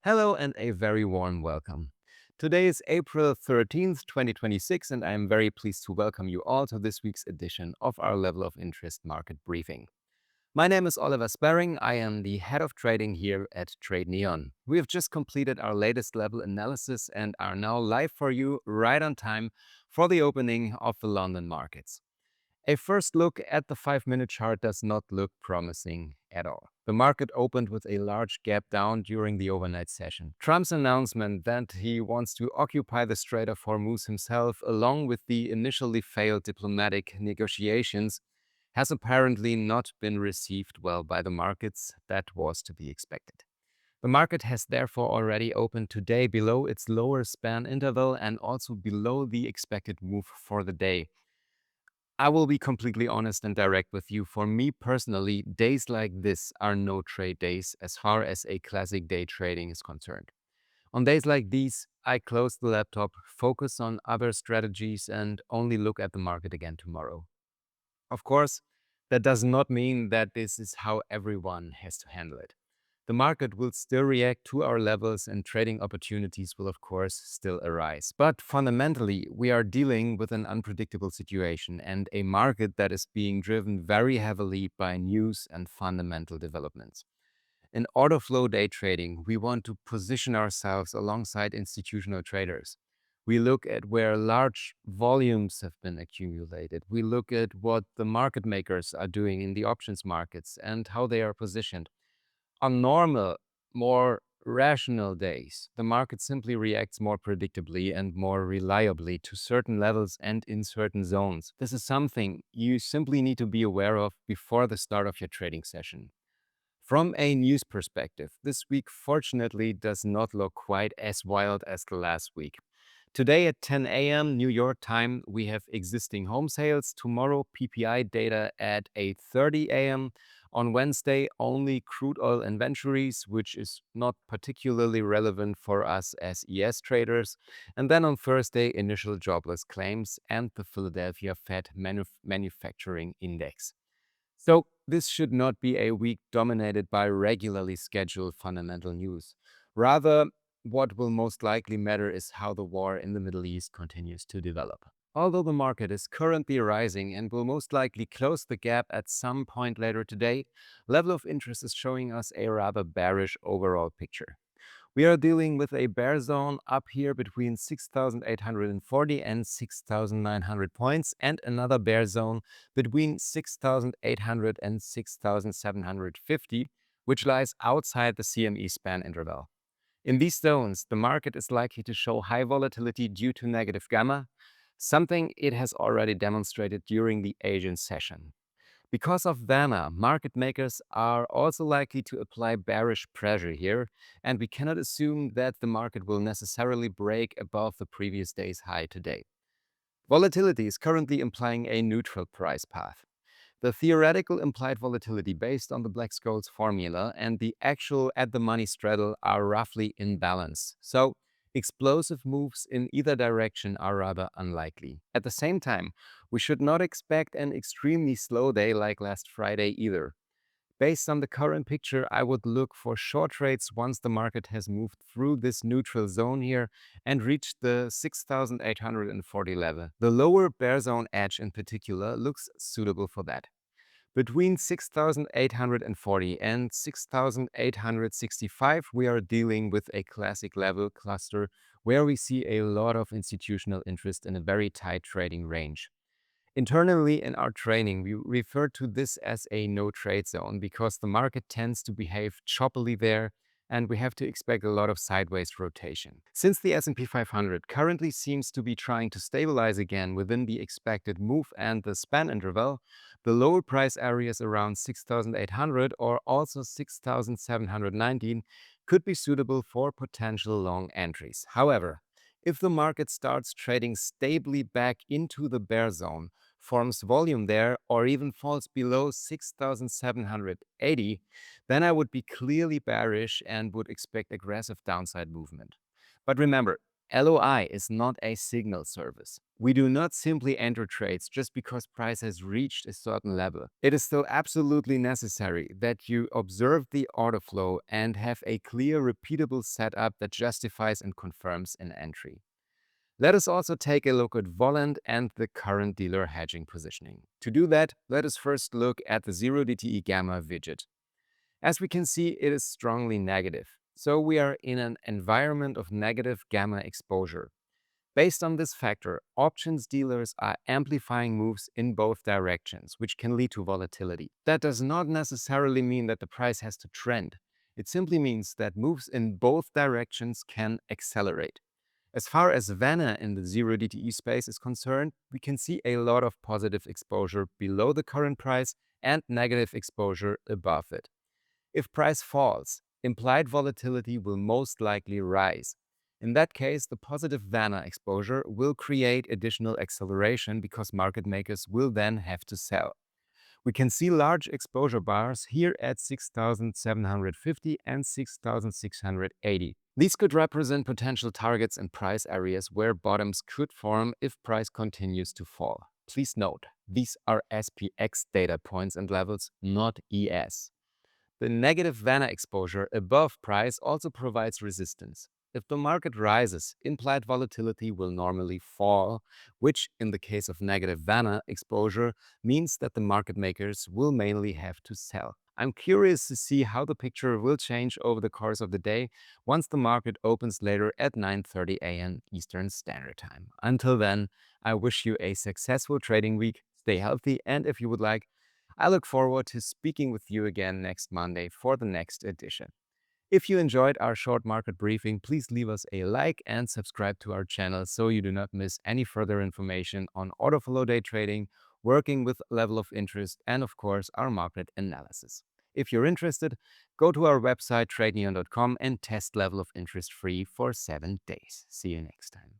Hello and a very warm welcome. Today is April 13th, 2026, and I am very pleased to welcome you all to this week's edition of our Level of Interest Market Briefing. My name is Oliver Sparring. I am the head of trading here at TradeNeon. We have just completed our latest level analysis and are now live for you right on time for the opening of the London markets. A first look at the 5-minute chart does not look promising at all. The market opened with a large gap down during the overnight session. Trump's announcement that he wants to occupy the Strait of Hormuz himself, along with the initially failed diplomatic negotiations, has apparently not been received well by the markets. That was to be expected. The market has therefore already opened today below its lower span interval and also below the expected move for the day. I will be completely honest and direct with you. For me personally, days like this are no trade days as far as a classic day trading is concerned. On days like these, I close the laptop, focus on other strategies, and only look at the market again tomorrow. Of course, that does not mean that this is how everyone has to handle it. The market will still react to our levels and trading opportunities will, of course, still arise. But fundamentally, we are dealing with an unpredictable situation and a market that is being driven very heavily by news and fundamental developments. In order flow day trading, we want to position ourselves alongside institutional traders. We look at where large volumes have been accumulated. We look at what the market makers are doing in the options markets and how they are positioned. On normal, more rational days, the market simply reacts more predictably and more reliably to certain levels and in certain zones. This is something you simply need to be aware of before the start of your trading session. From a news perspective, this week fortunately does not look quite as wild as the last week. Today at 10 a.m. New York time, we have existing home sales. Tomorrow, PPI data at 8:30 a.m. On Wednesday, only crude oil inventories, which is not particularly relevant for us as ES traders. And then on Thursday, initial jobless claims and the Philadelphia Fed Manufacturing Index. So this should not be a week dominated by regularly scheduled fundamental news. Rather, what will most likely matter is how the war in the Middle East continues to develop. Although the market is currently rising and will most likely close the gap at some point later today, level of interest is showing us a rather bearish overall picture. We are dealing with a bear zone up here between 6,840 and 6,900 points and another bear zone between 6,800 and 6,750, which lies outside the CME span interval. In these zones, the market is likely to show high volatility due to negative gamma, something it has already demonstrated during the Asian session. Because of Vanna, market makers are also likely to apply bearish pressure here, and we cannot assume that the market will necessarily break above the previous day's high today. Volatility is currently implying a neutral price path. The theoretical implied volatility based on the Black-Scholes formula and the actual at-the-money straddle are roughly in balance. So, explosive moves in either direction are rather unlikely. At the same time, we should not expect an extremely slow day like last Friday either. Based on the current picture, I would look for short trades once the market has moved through this neutral zone here and reached the 6,840 level. The lower bear zone edge in particular looks suitable for that. Between 6,840 and 6,865, we are dealing with a classic level cluster where we see a lot of institutional interest in a very tight trading range. Internally in our training, we refer to this as a no trade zone because the market tends to behave choppily there and we have to expect a lot of sideways rotation. Since the S&P 500 currently seems to be trying to stabilize again within the expected move and the span interval, the lower price areas around 6,800 or also 6,719 could be suitable for potential long entries. However, if the market starts trading stably back into the bear zone, forms volume there, or even falls below 6,780, then I would be clearly bearish and would expect aggressive downside movement. But remember, LOI is not a signal service. We do not simply enter trades just because price has reached a certain level. It is still absolutely necessary that you observe the order flow and have a clear, repeatable setup that justifies and confirms an entry. Let us also take a look at Volant and the current dealer hedging positioning. To do that, let us first look at the 0DTE gamma widget. As we can see, it is strongly negative. So we are in an environment of negative gamma exposure. Based on this factor, options dealers are amplifying moves in both directions, which can lead to volatility. That does not necessarily mean that the price has to trend. It simply means that moves in both directions can accelerate. As far as Vanna in the 0DTE space is concerned, we can see a lot of positive exposure below the current price and negative exposure above it. If price falls, implied volatility will most likely rise. In that case, the positive Vanna exposure will create additional acceleration because market makers will then have to sell. We can see large exposure bars here at 6,750 and 6,680. These could represent potential targets and price areas where bottoms could form if price continues to fall. Please note, these are SPX data points and levels, not ES. The negative Vanna exposure above price also provides resistance. If the market rises, implied volatility will normally fall, which in the case of negative Vanna exposure means that the market makers will mainly have to sell. I'm curious to see how the picture will change over the course of the day once the market opens later at 9:30 a.m. Eastern Standard Time. Until then, I wish you a successful trading week. Stay healthy, and if you would like, I look forward to speaking with you again next Monday for the next edition. If you enjoyed our short market briefing, please leave us a like and subscribe to our channel so you do not miss any further information on order flow day trading, working with level of interest, and of course, our market analysis. If you're interested, go to our website tradeneon.com and test level of interest free for 7 days. See you next time.